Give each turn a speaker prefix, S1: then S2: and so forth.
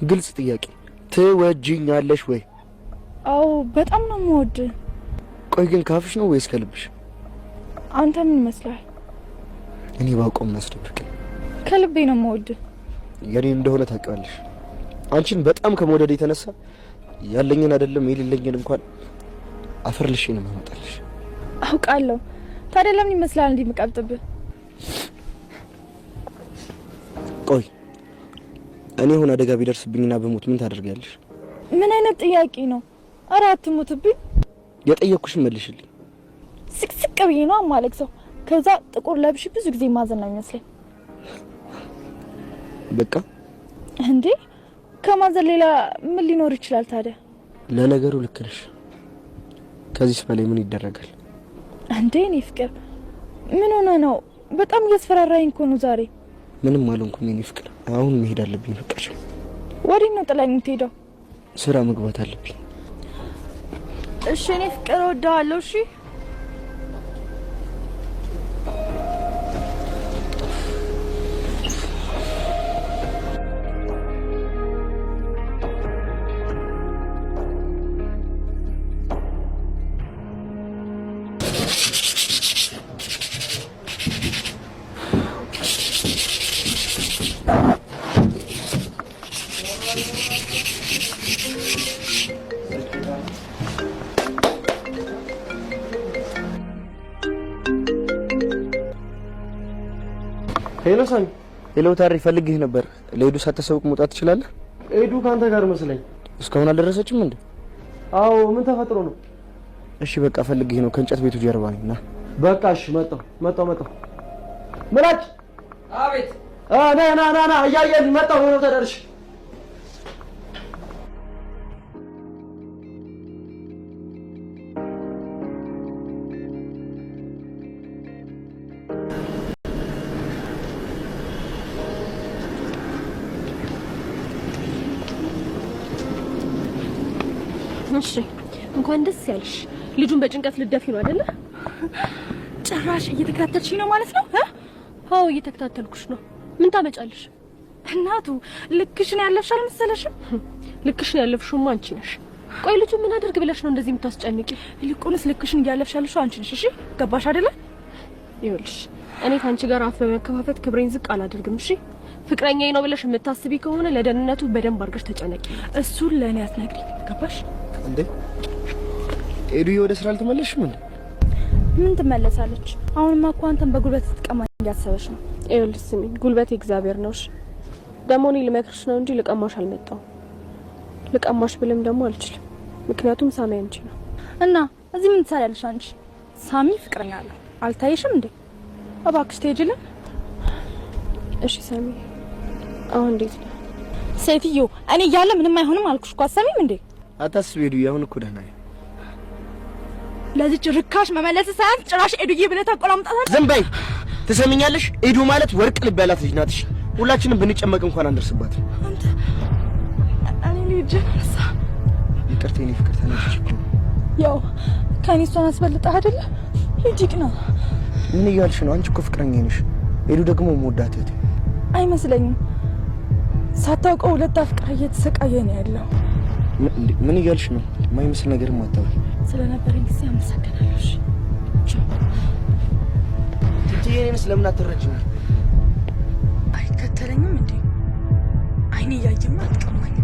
S1: ግልጽ ጥያቄ ትወጂኛለሽ ወይ?
S2: አዎ በጣም ነው የምወድ።
S1: ቆይ ግን ካፍሽ ነው ወይስ ከልብሽ?
S2: አንተ ምን ይመስላል?
S1: እኔ ባውቀው ምን አስደብቅ?
S2: ከልቤ ነው የምወድ።
S1: የኔ እንደሆነ ታውቂዋለሽ። አንቺን በጣም ከመውደድ የተነሳ ያለኝን አይደለም የሌለኝን እንኳን አፈርልሽ ነው የማመጣልሽ።
S2: አውቃለሁ። ታዲያ ለምን ይመስላል እንዲህ የምቀብጥብህ?
S1: ቆይ እኔ ሆነ አደጋ ቢደርስብኝና በሞት ምን ታደርጊያለሽ?
S2: ምን አይነት ጥያቄ ነው? ኧረ አትሞትብኝ።
S1: የጠየቅኩሽን መልሽልኝ።
S2: ስቅስቅ ብዬ ነው ማለቅ ሰው ከዛ ጥቁር ለብሽ ብዙ ጊዜ ማዘን ነው የሚመስለኝ።
S1: በቃ
S2: እንዴ ከማዘን ሌላ ምን ሊኖር ይችላል ታዲያ?
S1: ለነገሩ ልክ ነሽ። ከዚህ በላይ ምን ይደረጋል?
S2: እንዴ እኔ ፍቅር ምን ሆነ ነው? በጣም እያስፈራራኝ እኮ ነው ዛሬ።
S1: ምንም አልሆንኩም የኔ ፍቅር። አሁን መሄድ አለብኝ። ፍቅር
S2: ወዴት ነው ጥላኝ የምትሄደው?
S1: ስራ መግባት አለብኝ።
S2: እሺ እኔ ፍቅር እወዳለሁ። እሺ
S1: ሄሎ ሳሚ። ሄሎ ታሪ ፈልግህ ነበር። ለሄዱ ሳትሰውቅ መውጣት ትችላለህ?
S3: ሄዱ ካንተ ጋር መስለኝ።
S1: እስካሁን አልደረሰችም እንዴ?
S3: አዎ ምን ተፈጥሮ ነው?
S1: እሺ በቃ ፈልግህ ነው። ከእንጨት ቤቱ ጀርባ ነኝ። ና
S3: በቃ እሺ መጣሁ ምላጭ።
S4: አቤት።
S3: ና እያየን መጣሁ ነው ተደርሽ።
S5: እሺ እንኳን ደስ ያለሽ። ልጁን በጭንቀት ልደፊ ነው አይደለ?
S2: ጭራሽ እየተከታተልሽ ነው ማለት ነው?
S5: አዎ እየተከታተልኩሽ ነው። ምን ታመጫለሽ?
S2: እናቱ ልክሽን ያለፍሽ አልመሰለሽም?
S5: ልክሽን ያለፍሽማ አንቺ ነሽ። ቆይ ልጁ ምን አድርግ ብለሽ ነው እንደዚህ የምታስጨንቂው?
S2: ይልቁንስ ልክሽን እያለፍሽ ያለሽው አንቺ ነሽ። እሺ ገባሽ አይደለ?
S5: ይኸውልሽ እኔ ካንቺ ጋር አፍ በመከፋፈት ክብሬን ዝቅ አላደርግም። እሺ ፍቅረኛዬ ነው ብለሽ የምታስቢ ከሆነ ለደህንነቱ በደንብ አድርገሽ ተጨነቂ።
S2: እሱን ለእኔ አትነግሪኝ። ገባሽ
S1: እንዴ? ሄዱ ወደ ስራ አልተመለስሽም እንዴ?
S2: ምን ትመለሳለች? አሁንማ እኮ አንተን በጉልበት ትቀማኝ እያሰበሽ ነው።
S5: ይኸውልሽ ስሚኝ፣ ጉልበት እግዚአብሔር ነው። እሺ ደግሞ እኔ ልመክርሽ ነው እንጂ ልቀማሽ አልመጣሁም። ልቀማሽ ብልም ደግሞ አልችልም፣ ምክንያቱም ሳሚ አንቺ ነው።
S2: እና እዚህ ምን ትሰሪያለሽ አንቺ? ሳሚ ፍቅረኛ አለው አልታየሽም እንዴ? እባክሽ ትሄጂልን።
S5: እሺ ሳሚ አሁን እንዴት ነው?
S2: ሴትዮ እኔ እያለ ምንም አይሆንም አልኩሽ እኮ። አሰሚም እንዴ?
S1: አታስቢ ሄዱ፣ አሁን እኮ ደህና ነኝ።
S2: ለዚህ ርካሽ መመለስ ሳይሆን ጭራሽ ኤዱዬ ብለህ ታቆላምጣታለህ።
S1: ዝም በይ። ትሰሚኛለሽ? ኤዱ ማለት ወርቅ ልብ ያላት ልጅ ናት። ሁላችንም ብንጨመቅ እንኳን አንደርስባትም።
S2: አንተ እኔ ልጅ ነሳ።
S1: ይቅርታ የኔ ፍቅር ተናግረሽ እኮ
S2: ያው ከኔ እሷን አስበልጠህ አይደለ? ልጅክ ነው።
S1: ምን እያልሽ ነው? አንቺ እኮ ፍቅረኛዬ ነሽ። ኤዱ ደግሞ የምወዳት እህቴ።
S2: አይመስለኝም። ሳታውቀው ሁለት አፍቅራ እየተሰቃየ ነው ያለው።
S1: ምን እያልሽ ነው? የማይመስል ነገር ማታውቂ።
S2: ስለነበረኝ ጊዜ አመሰግናለሁ።
S1: ትንሽ እኔንስ ለምን አትረጅም?
S2: አይከተለኝም እንዴ? አይኔ እያየማ አትቀማኝ።